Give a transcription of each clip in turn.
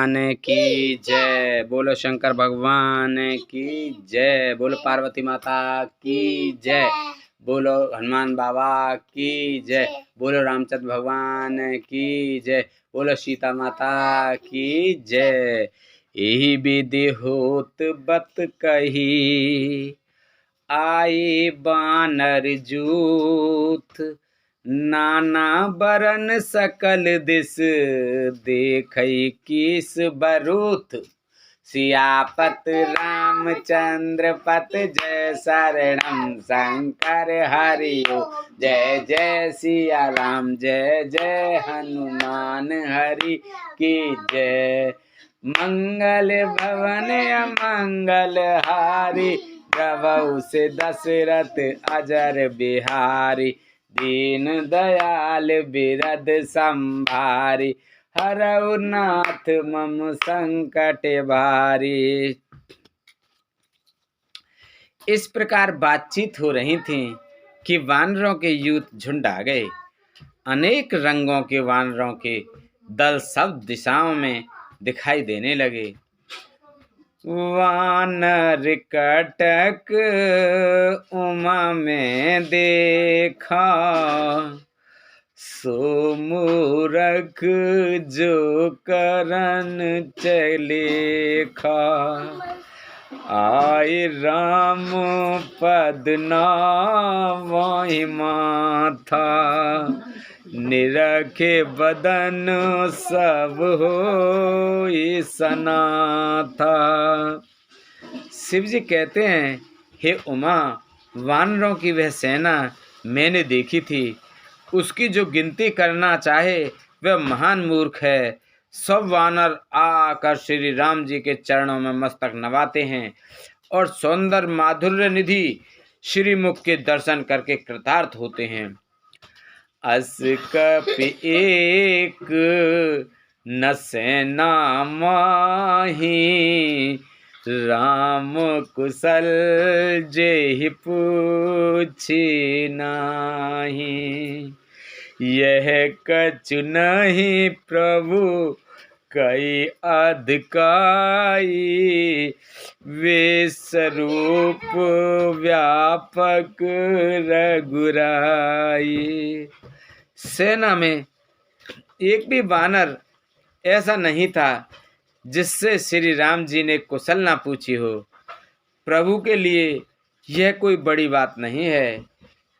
भगवान की जय। बोलो शंकर भगवान की जय। बोलो पार्वती माता की जय। बोलो हनुमान बाबा की जय। बोलो रामचंद्र भगवान की जय। बोलो सीता माता की जय। यही विधि होत बत कही आए बानर जूथ, नाना बरन सकल दिस देखई किस बरूथ। सियापत रामचंद्र पत जय शरणम शंकर हरिओ। जय जय सिया राम जय जय हनुमान हरि की जय। मंगल भवन मंगल हारी, प्रभु से दशरथ अजर बिहारी। दीन दयाल बिरद संभारी, हरऊ नाथ मम संकट भारी। इस प्रकार बातचीत हो रही थी कि वानरों के यूथ झुंड आ गए। अनेक रंगों के वानरों के दल सब दिशाओं में दिखाई देने लगे। वानर कटक उमा में देखा, सो मूरख जो करन चलेखा। आय राम पद नावाहि माथा, निरखे बदन सब होई सनाथा। शिव जी कहते हैं, हे उमा, वानरों की वह सेना मैंने देखी थी। उसकी जो गिनती करना चाहे वह महान मूर्ख है। सब वानर आकर श्री राम जी के चरणों में मस्तक नवाते हैं और सौंदर्य माधुर्य निधि श्रीमुख के दर्शन करके कृतार्थ होते हैं। अस कपि एक न सेना माही, राम कुशल जेहि पूछी नाही। यह कछु नहीं प्रभु कई अधिकाई, वे स्वरूप व्यापक रघुराई। सेना में एक भी वानर ऐसा नहीं था जिससे श्री राम जी ने कुशल ना पूछी हो। प्रभु के लिए यह कोई बड़ी बात नहीं है,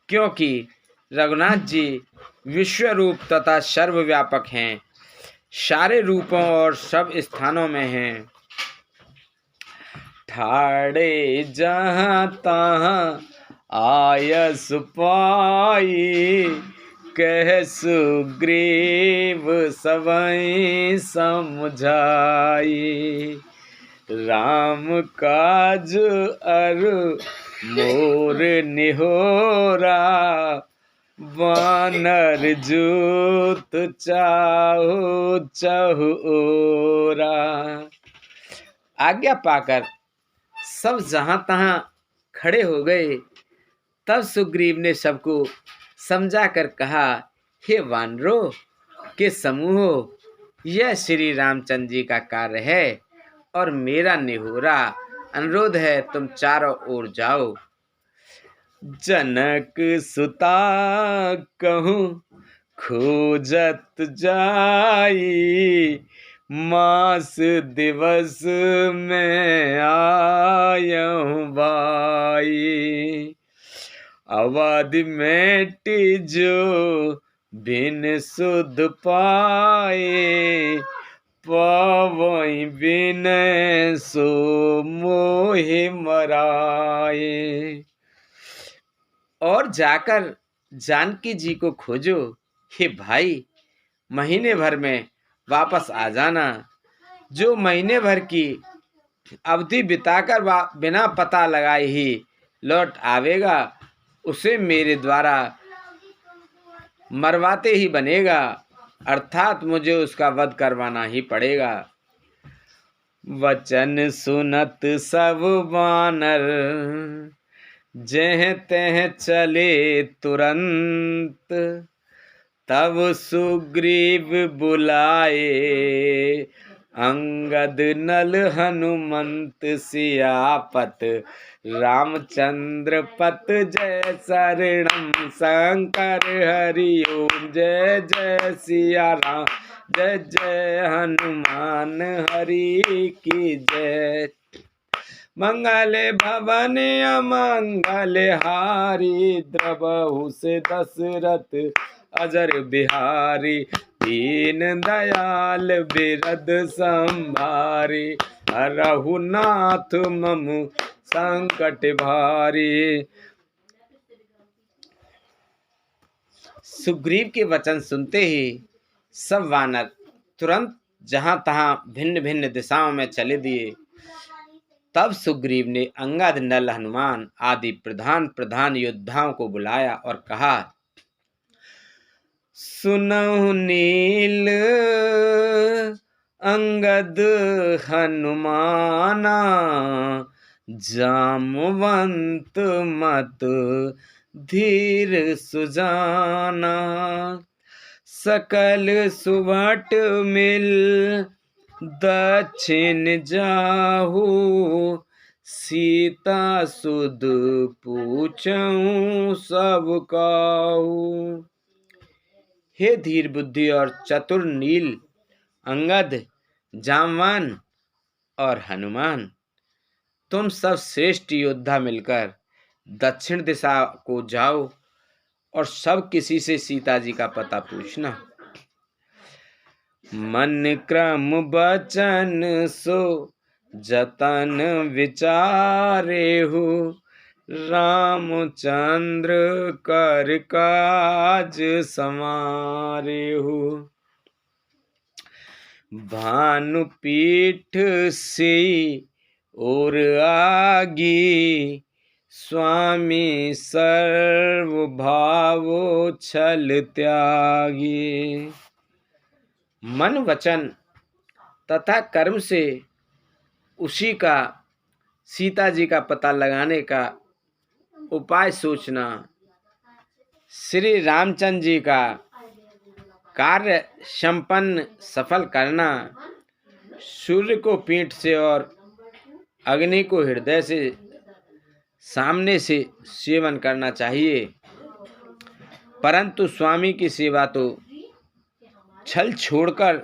क्योंकि रघुनाथ जी विश्व रूप तथा सर्वव्यापक हैं, सारे रूपों और सब स्थानों में हैं। ठाड़े जहाँ तहाँ आयस पाई, कह सुग्रीव सबई समझाई। राम काज अरु मोर निहोरा, वानर जूत चाहु चहु ओरा। आज्ञा पाकर सब जहां तहां खड़े हो गए। तब सुग्रीव ने सबको समझा कर कहा, हे वानरों के समूह, यह श्री रामचंद्र जी का कार्य है और मेरा निहोरा अनुरोध है, तुम चारों ओर जाओ। जनक सुता कहूँ खोजत जाई, मास दिवस में आयहूँ बाई। अवधि मेट जो बिन सुध पाए, पावई बिन सो मोहि मराए। और जाकर जानकी जी को खोजो। हे भाई, महीने भर में वापस आ जाना। जो महीने भर की अवधि बिताकर बिना पता लगाए ही लौट आवेगा, उसे मेरे द्वारा मरवाते ही बनेगा, अर्थात मुझे उसका वध करवाना ही पड़ेगा। वचन सुनत सब वानर, जह तह चले तुरंत। तब सुग्रीव बुलाए अंगद नल हनुमंत सियापत रामचंद्र पत जय शरणम शंकर हरि ओम जय जय सिया राम जय जय हनुमान हरि की जय। मंगल भवन अमंगल हारी द्रवहु से दशरथ अजर बिहारी दीन दयाल बिरद संभारी हरहु नाथ मम संकट भारी। सुग्रीव के वचन सुनते ही सब वानर तुरंत जहां तहां भिन्न भिन्न दिशाओं में चले दिए। तब सुग्रीव ने अंगद नल हनुमान आदि प्रधान प्रधान योद्धाओं को बुलाया और कहा, सुनहु नील अंगद हनुमाना जामवंत मत धीर सुजाना सकल सुभट मिल दक्षिण जाहू सीता सुध पूछऊं सब काहू। हे धीर बुद्धि और चतुर नील अंगद जामवान और हनुमान, तुम सब श्रेष्ठ योद्धा मिलकर दक्षिण दिशा को जाओ और सब किसी से सीता जी का पता पूछना। मन क्रम बचन सो जतन विचारे हो रामचंद्र कर काज समारे हो। भानुपीठ से और आगी स्वामी सर्व भावो छल त्यागी। मन वचन तथा कर्म से उसी का सीता जी का पता लगाने का उपाय सोचना, श्री रामचंद्र जी का कार्य संपन्न सफल करना, सूर्य को पीठ से और अग्नि को हृदय से सामने से सेवन करना चाहिए, परंतु स्वामी की सेवा तो छल छोड़कर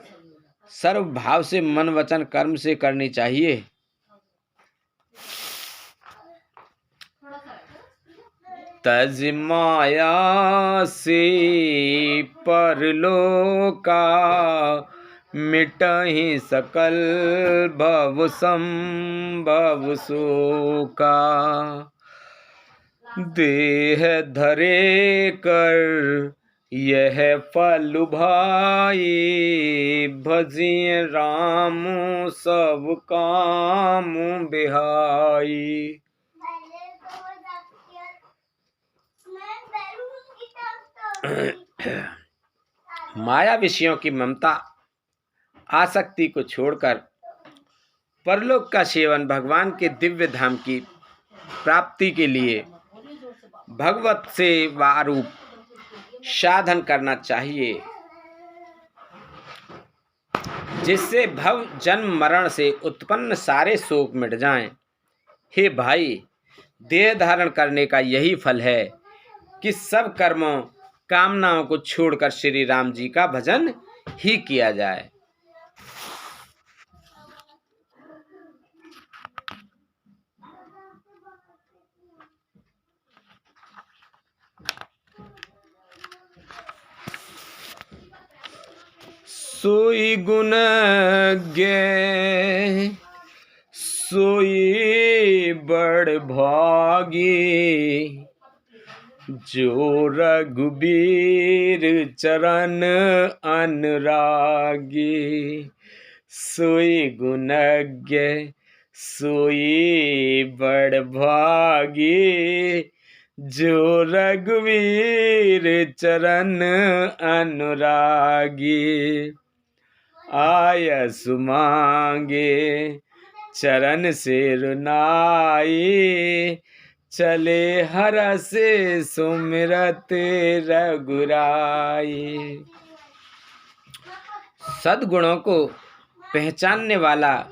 सर्व भाव से मन वचन कर्म से करनी चाहिए। तज माया से परलोका मिटहि सकल भव संभव शोका। देह धरे कर यह फल भाई भजिए राम सब काम बिहाई। माया विषयों की ममता आसक्ति को छोड़कर परलोक का सेवन भगवान के दिव्य धाम की प्राप्ति के लिए भगवत सेवा रूप साधन करना चाहिए, जिससे भव जन्म मरण से उत्पन्न सारे शोक मिट जाएं। हे भाई, देह धारण करने का यही फल है कि सब कर्मों कामनाओं को छोड़कर श्री राम जी का भजन ही किया जाए। सोई गुणज्ञ सोई बड़ भागी जो रघुबीर चरण अनुरागी। सोई गुणज्ञ सोई बड़ भागी जो रघुवीर चरण अनुरागी। आयस मांगे चरण सिर नाई चले हरस सुमिरत रघुराई। सद्गुणों को पहचानने वाला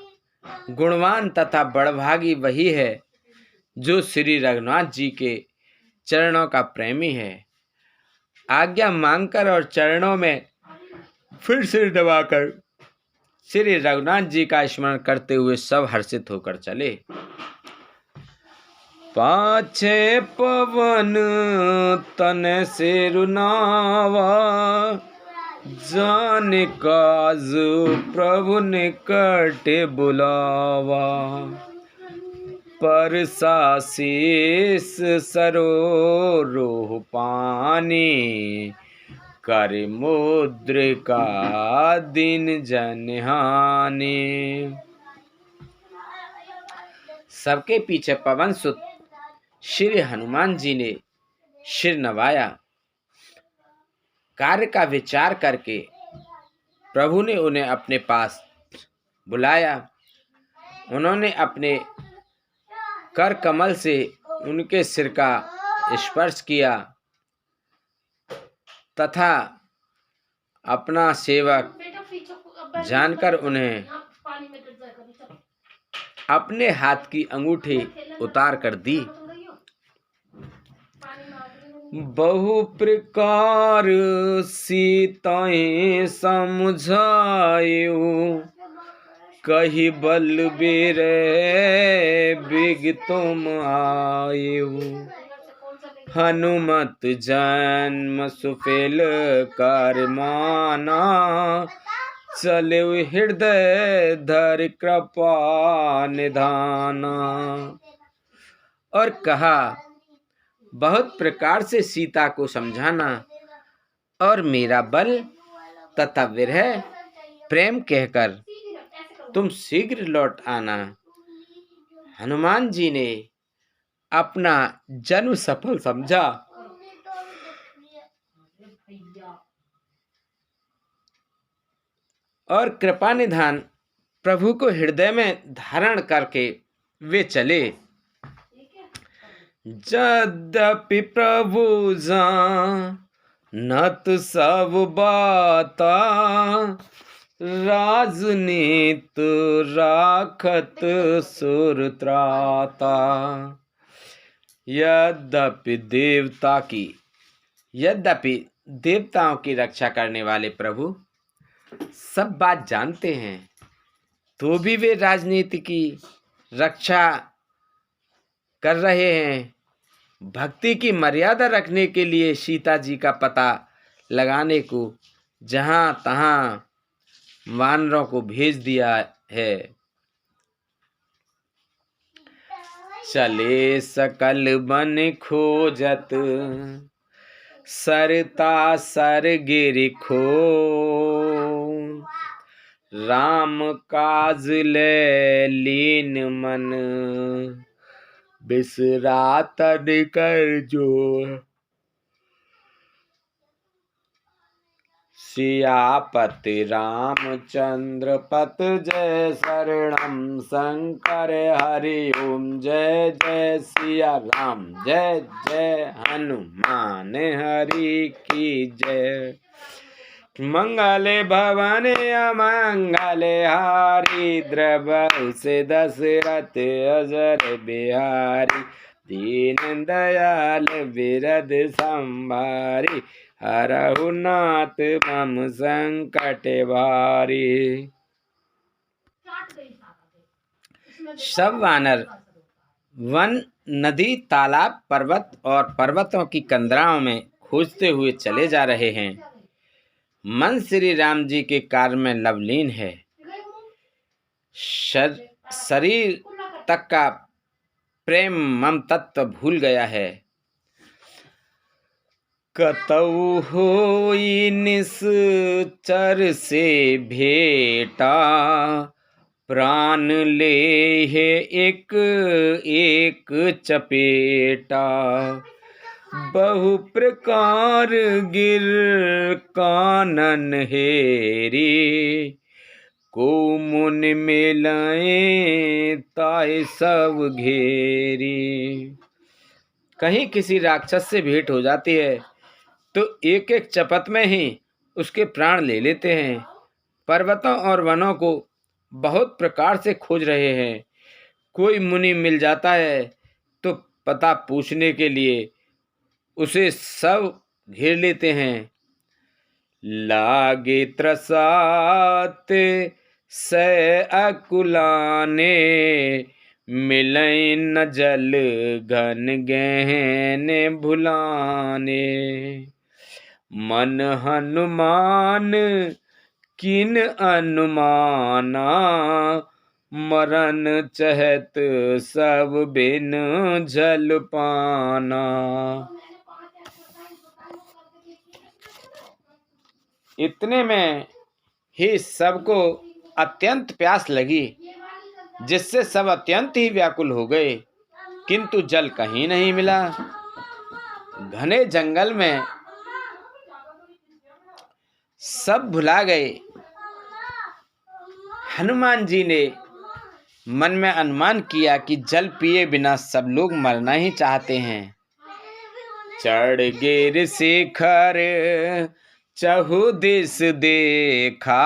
गुणवान तथा बड़भागी वही है जो श्री रघुनाथ जी के चरणों का प्रेमी है। आज्ञा मांगकर और चरणों में फिर सिर दबाकर श्री रघुनाथ जी का स्मरण करते हुए सब हर्षित होकर चले। पाछे पवन तन से रुनावा, जान काज प्रभु निकट बुलावा। परसा शीस सरोरोह पानी, कर मुद्रिका दिन जनहानि। सबके पीछे पवन सुत श्री हनुमान जी ने सिर नवाया। कार्य का विचार करके प्रभु ने उन्हें अपने पास बुलाया। उन्होंने अपने कर कमल से उनके सिर का स्पर्श किया तथा अपना सेवक जानकर उन्हें अपने हाथ की अंगूठी उतार कर दी। बहु प्रकार सीताएं समझायो, कही बलबीर बिग तुम आयो। हनुमत जन्म सुफेल कर माना, चले हृदय धर कृपा निधाना। और कहा, बहुत प्रकार से सीता को समझाना और मेरा बल तथा विरह प्रेम कहकर तुम शीघ्र लौट आना। हनुमान जी ने अपना जन्म सफल समझा और कृपा निधान प्रभु को हृदय में धारण करके वे चले। यद्यपि प्रभु जानत सब बाता, राजनीत राखत सुर त्राता। यद्यपि देवताओं की रक्षा करने वाले प्रभु सब बात जानते हैं, तो भी वे राजनीति की रक्षा कर रहे हैं। भक्ति की मर्यादा रखने के लिए सीता जी का पता लगाने को जहां तहां वानरों को भेज दिया है। चले सकल बन खोजत, सरता सर गिरि खो। राम काज ले लीन मन, बिसरा तन कर जोर। सियापति रामचंद्र पत जय शरणम, शंकर हरि ओम जय जय सिया राम। जय जय हनुमान हरि की जय। मंगले भवने अमंगले हारी, द्रवहु से दशरथ अजर बिहारी। दीन दयाल बिरद संभारी, हरहु नाथ मम संकट भारी। सब वानर वन, नदी, तालाब, पर्वत और पर्वतों की कंदराओं में खोजते हुए चले जा रहे हैं। मन श्री राम जी के कार्य में लवलीन है। शरीर तक का प्रेम मम तत्व भूल गया है। कतौ होई निश्चर से भेटा, प्राण ले है एक एक चपेटा। बहु प्रकार गिर कानन हेरी, को मुन मिलाए ताय सब घेरी। कहीं किसी राक्षस से भेंट हो जाती है तो एक एक चपत में ही उसके प्राण ले लेते हैं। पर्वतों और वनों को बहुत प्रकार से खोज रहे हैं। कोई मुनि मिल जाता है तो पता पूछने के लिए उसे सब घेर लेते हैं। लागे त्रसात से अकुलाने, मिलई न जल घन गहने भुलाने। मन हनुमान किन अनुमाना, मरण चहत सब बिन जल पाना। इतने में ही सबको अत्यंत प्यास लगी, जिससे सब अत्यंत ही व्याकुल हो गए, किंतु जल कहीं नहीं मिला। घने जंगल में सब भुला गए। हनुमान जी ने मन में अनुमान किया कि जल पिए बिना सब लोग मरना ही चाहते हैं। चढ़ गिर शिखर चहु दिस देखा,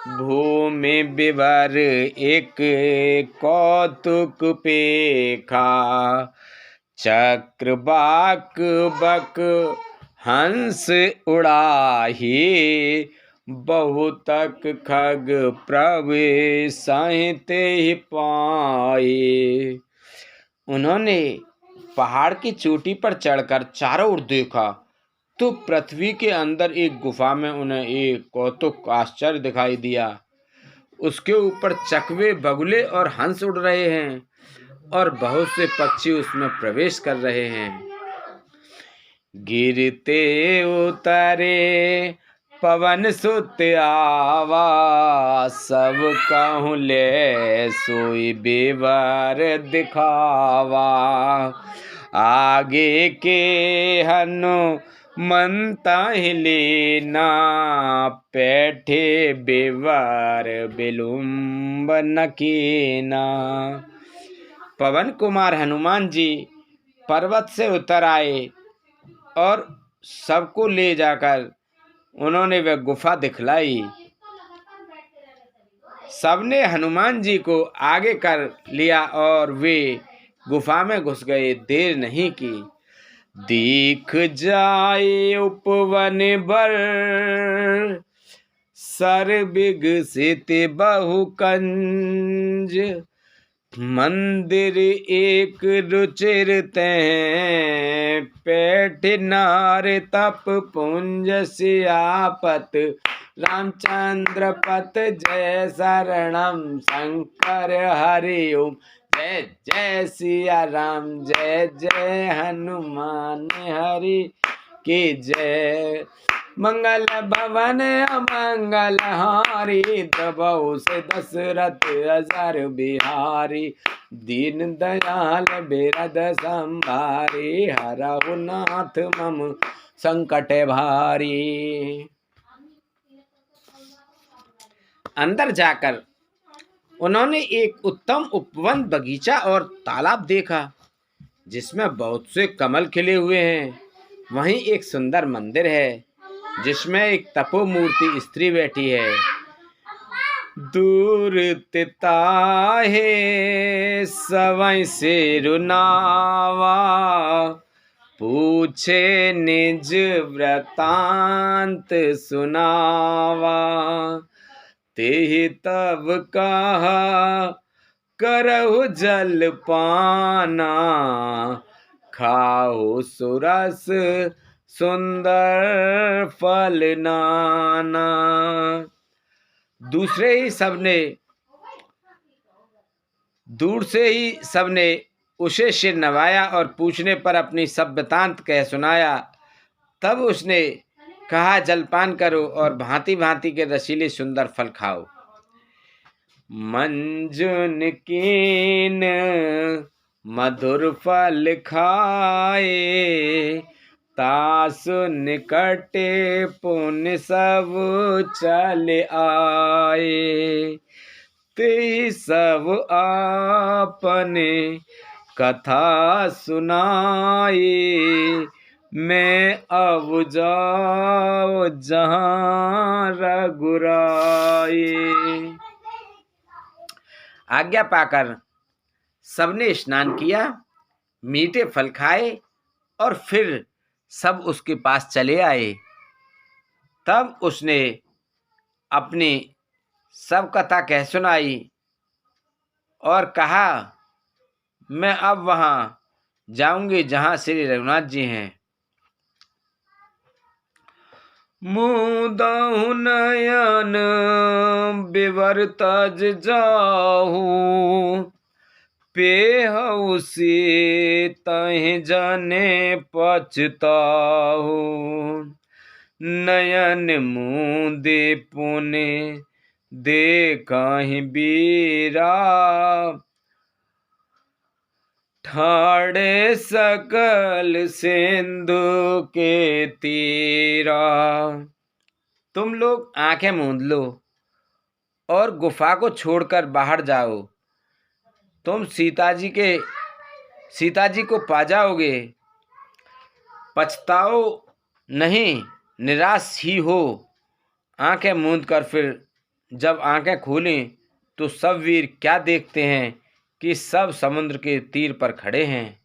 भूमि विवर एक कौतुक पेखा। चक्रवाक बक हंस उड़ाही, बहुतक खग प्रवेशाते ही पाए। उन्होंने पहाड़ की चोटी पर चढ़कर चारों ओर देखा तो पृथ्वी के अंदर एक गुफा में उन्हें एक कौतुक आश्चर्य दिखाई दिया। उसके ऊपर चकवे, बगुले और हंस उड़ रहे हैं और बहुत से पक्षी उसमें प्रवेश कर रहे हैं। गिरते उतरे पवन सुत आवा, सब कहूँ ले सोई बेवर दिखावा। आगे के हनुमंता ही लेना, बैठे बेवर बिलुम्ब न कीना। पवन कुमार हनुमान जी पर्वत से उतर आए और सबको ले जाकर उन्होंने वह गुफा दिखलाई। सबने हनुमान जी को आगे कर लिया और वे गुफा में घुस गए। देर नहीं की। दीख जाए उपवन बर, सर विगसित बहु कंज। मंदिर एक रुचिर तैं, पेट नार तप पुंज सियापत। रामचंद्र पत जय शरणम, शंकर हरि ओम। जय जय सिया राम, जय जय हनुमान हरि की जय। मंगल भवन अमंगल हारी, दबौ से दशरथ अजर बिहारी। दीन दयाल बिरद संभारी, हरहु नाथ मम संकट भारी। अंदर जाकर उन्होंने एक उत्तम उपवन, बगीचा और तालाब देखा, जिसमें बहुत से कमल खिले हुए हैं। वहीं एक सुंदर मंदिर है, जिसमें एक तपोमूर्ति स्त्री बैठी है। दूर तिताहे सवै सिरुनावा, पूछे निज वृतांत सुनावा। तेहि तब कहा करहु जल पाना, खाओ सुरस सुंदर फल नाना। दूर से ही सबने उसे सिर नवाया और पूछने पर अपनी सब वृतांत कह सुनाया। तब उसने कहा, जलपान करो और भांति भांति के रसीले सुंदर फल खाओ। मंजुन कीन मधुर फल खाए, तासु निकटे पुण्य सब चल आए। ते सब आपने कथा सुनाए, मैं अब जाओ जहाँ रघुराए। आज्ञा पाकर सबने स्नान किया, मीठे फल खाए और फिर सब उसके पास चले आए। तब उसने अपनी सब कथा कह सुनाई और कहा, मैं अब वहाँ जाऊंगी जहाँ श्री रघुनाथ जी हैं। मुदहु नयन विवर तज जाहू, पेहु से तहि जने पछताहू। नयन मुदे पुने देखहि बीरा, ठाड़े सकल सिंधु के तीरा। तुम लोग आंखें मूंद लो और गुफा को छोड़कर बाहर जाओ। तुम सीता जी को पा जाओगे। पछताओ नहीं, निराश ही हो। आंखें मूंद कर फिर जब आंखें खोलें तो सब वीर क्या देखते हैं कि सब समुद्र के तीर पर खड़े हैं।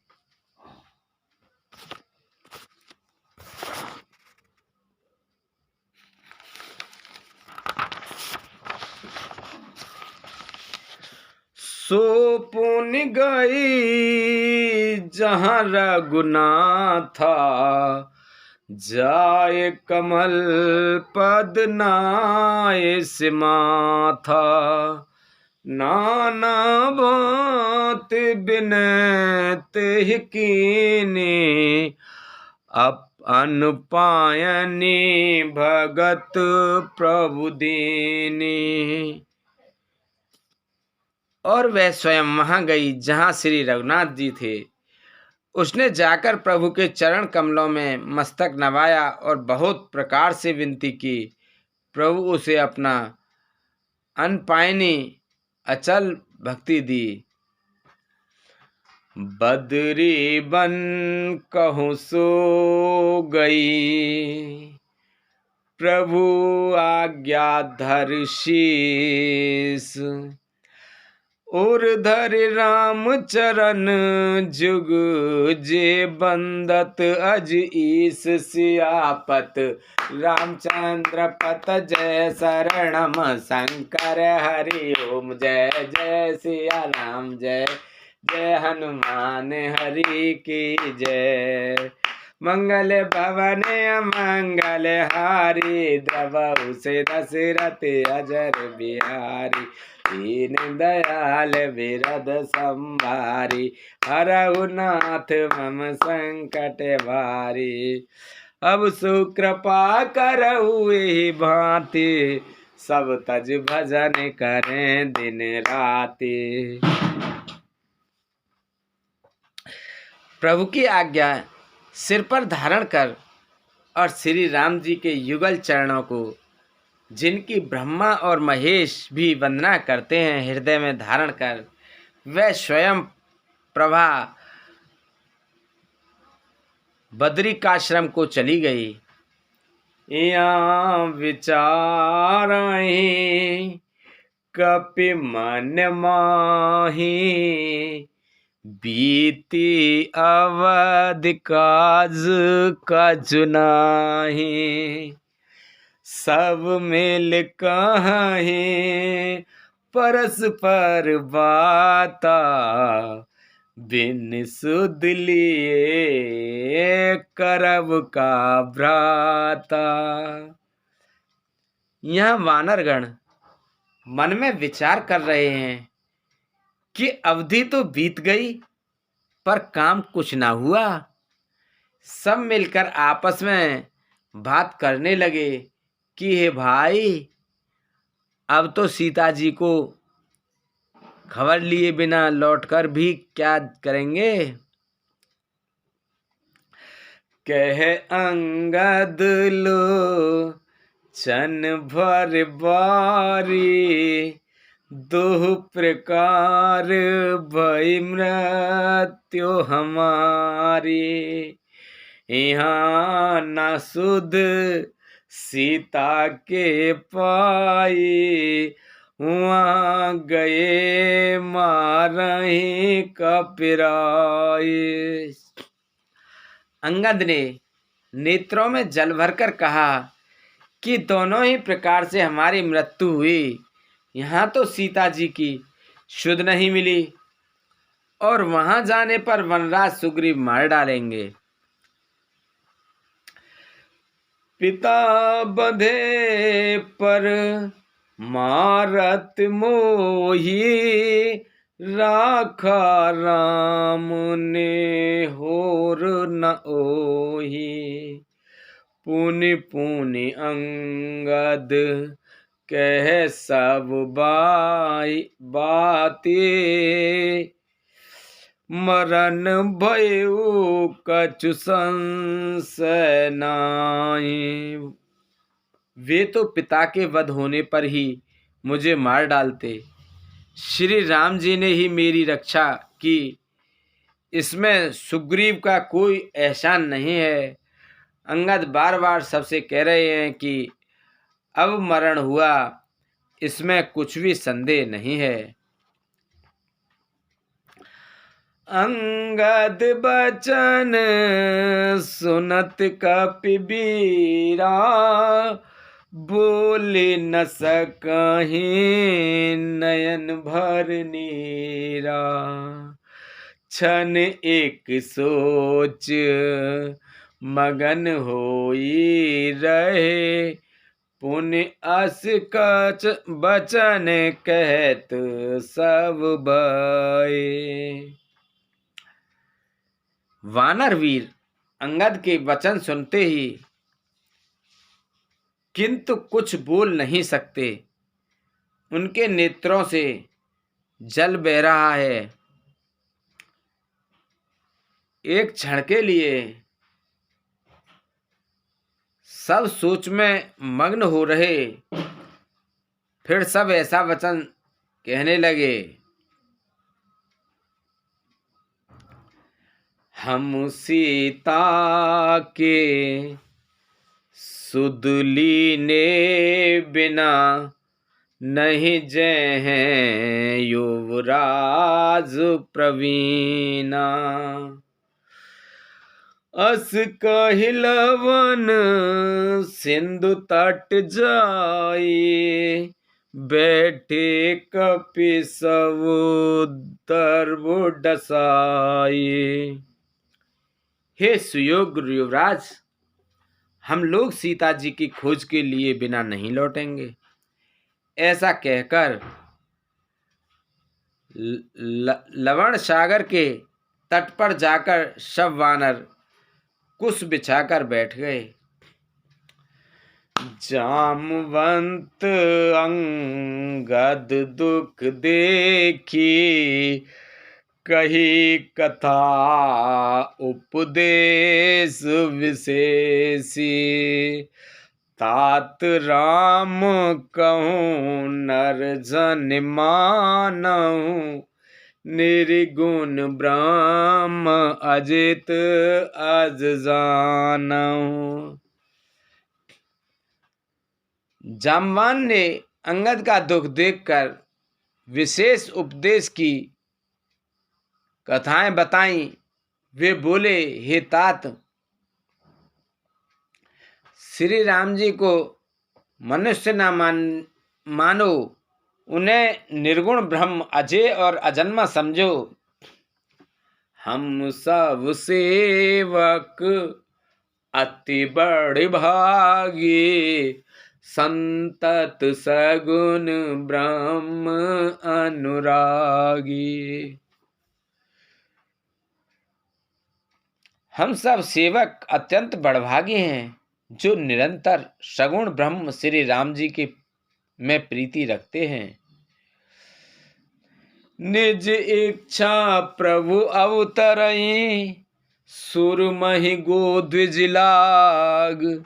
सो पुन गई जहाँ रघुनाथा, जाए कमल पद नाय से माथा। नाना बात बिनत ही कीने, अन पायनी भगत प्रभु दीनी। और वह स्वयं वहां गई जहां श्री रघुनाथ जी थे। उसने जाकर प्रभु के चरण कमलों में मस्तक नवाया और बहुत प्रकार से विनती की। प्रभु उसे अपना अनपायनी अचल भक्ति दी। बदरी बन कहूँ सो गई, प्रभु आज्ञाधर शीस। उर्धर राम चरण जुग जे बंदत अज ईस। सियापत रामचंद्र पत जय शरणम शंकर हरि ओम। जय जय सिया राम, जय जय हनुमान हरि की जय। मंगल भवन मंगल हारी, द्रवहु से दशरथ अजर बिहारी। दीन दयाल बिरद संभारी, हरहु नाथ मम संकट भारी। अब सुकृपा करहु एहि भांति, सब तज भजन करें दिन राति। प्रभु की आज्ञा सिर पर धारण कर और श्री राम जी के युगल चरणों को, जिनकी ब्रह्मा और महेश भी वंदना करते हैं, हृदय में धारण कर वह स्वयं प्रभा बद्रिकाश्रम को चली गई। यहाँ विचारहि कपि मन माही, बीती अवधि काज कछु नाहि। सब मिल कहीं परस्पर बाता, बिन सुध लिए करब का भ्राता। यहाँ वानरगण मन में विचार कर रहे हैं कि अवधि तो बीत गई पर काम कुछ ना हुआ। सब मिलकर आपस में बात करने लगे कि हे भाई, अब तो सीता जी को खबर लिए बिना लौटकर भी क्या करेंगे। कह अंगद लो चन भर बारी, दो प्रकार भई मृत्यु हमारी। यहाँ न सुध सीता के पाई, वहाँ गए मारही कपिराए। अंगद ने नेत्रों में जल भरकर कहा कि दोनों ही प्रकार से हमारी मृत्यु हुई। यहाँ तो सीता जी की शुद्ध नहीं मिली और वहां जाने पर वनराज सुग्रीव मार डालेंगे। पिता बंधे पर मारत मोही, राखा राम ने होर न ओही। पुनि पुनि अंगद कह सब बाती, मरण भयउ कछु संशय नाहि। वे तो पिता के वध होने पर ही मुझे मार डालते, श्री राम जी ने ही मेरी रक्षा की, इसमें सुग्रीव का कोई एहसान नहीं है। अंगद बार बार सबसे कह रहे हैं कि अब मरण हुआ, इसमें कुछ भी संदेह नहीं है। अंगद बचन सुनत कपिबीरा, बोले न सकहि नयन भर नीरा। क्षण एक सोच मगन होई रहे, पुनि अस कछ बचन कहत सब भय। वानर वीर अंगद के वचन सुनते ही किंतु कुछ बोल नहीं सकते। उनके नेत्रों से जल बह रहा है। एक क्षण के लिए सब सोच में मग्न हो रहे, फिर सब ऐसा वचन कहने लगे। हम सीता के सुदली ने बिना, नहीं जय हैं युवराज प्रवीणा। अस कहिलवन सिंधु तट जाई, बैठे कपि सब दर्भ डसाई। हे सुयोग्य युवराज, हम लोग सीता जी की खोज के लिए बिना नहीं लौटेंगे। ऐसा कहकर लवण सागर के तट पर जाकर सब वानर कुश बिछाकर बैठ गए। जामवंत अंगद दुख देखी, कही कथा उपदेश विशेषी। तात राम कहूँ नर जन मानहु, निर्गुण ब्रह्म अजित अज जानहु। जामवान ने अंगद का दुख देखकर विशेष उपदेश की कथाएं बताईं। वे बोले, हे तात, श्री राम जी को मनुष्य न मानो, उन्हें निर्गुण ब्रह्म अजय और अजन्मा समझो। हम सब सेवक अति बड़े भागी, संतत सगुण ब्रह्म अनुरागी। हम सब सेवक अत्यंत बड़भागी हैं, जो निरंतर सगुण ब्रह्म श्री राम जी के में प्रीति रखते हैं। निज इच्छा प्रभु अवतरई, सुरमहि गो द्विज लाग।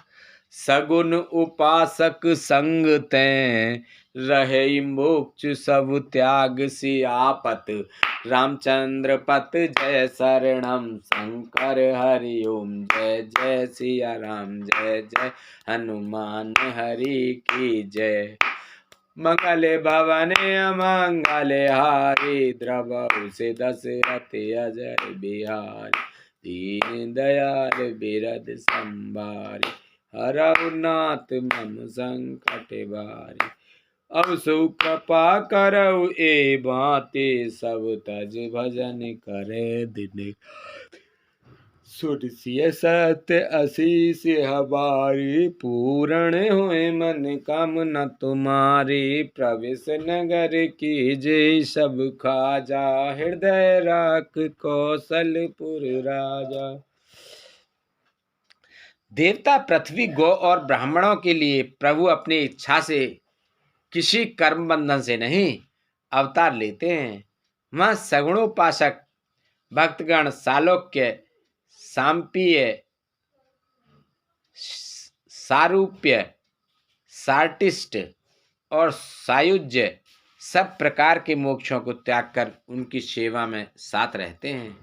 सगुन उपासक संग तैं, रहे मोक्ष सब त्याग। सियापत रामचंद्र पत जय शरणम, शंकर हरि ओम जय जय। सिया राम जय जय, हनुमान हरि की जय। मंगले भवने अमंगले हारी, द्रवहु से दशरथ अजय बिहारी, दीन दयाल बिरद संभारी, हरहु नाथ मम संकट भारी। अब सो कृपा करऊ ए भांति, सब तज भजन करे दिन। सुरसिय सत्य असीस हमारी, पूर्ण हुए मन कामना तुम्हारी। प्रवेश नगर की जय सब खाजा, हृदय राख कौशलपुर राजा। देवता पृथ्वी, गौ और ब्राह्मणों के लिए प्रभु अपनी इच्छा से, किसी कर्म बंधन से नहीं अवतार लेते हैं। वह सगुणोपासक भक्तगण सालोक्य, सांपीय, सारूप्य, सार्टिस्ट और सायुज्य सब प्रकार के मोक्षों को त्याग कर उनकी सेवा में साथ रहते हैं।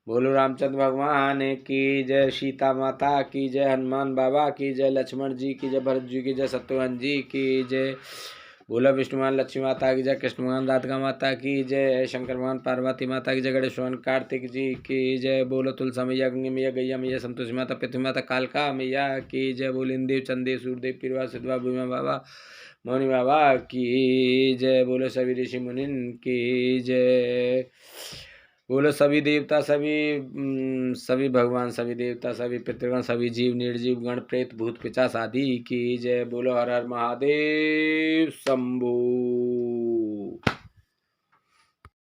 बोलो रामचंद्र भगवान की जय, सीता माता की जय, हनुमान बाबा की जय, लक्ष्मण जी की जय, भरत जी की जय, शत्रुघ्न जी की जय। बोलो विष्णु भगवान लक्ष्मी माता की जय, कृष्ण भगवान राधिका माता की जय, शंकर भगवान पार्वती माता की जय, गणेश भगवान कार्तिक जी की जय। बोलो तुलसा मैया, गंगे मैया, गैया मैया, संतोषी माता, पृथ्वी माता, कालका मैया की जय। बोलो इंदेव, चंदेव, सूर्यदेव, पीरवा, सिद्धवा, भूमा बाबा, मौनी बाबा की जय। बोलो सभी ऋषि मुनिन की जय। बोलो सभी देवता, सभी भगवान, सभी देवता, सभी पितृगण, सभी जीव, निर्जीव गण, प्रेत, भूत, पिशाच आदि की जय। बोलो हर हर महादेव शंभू।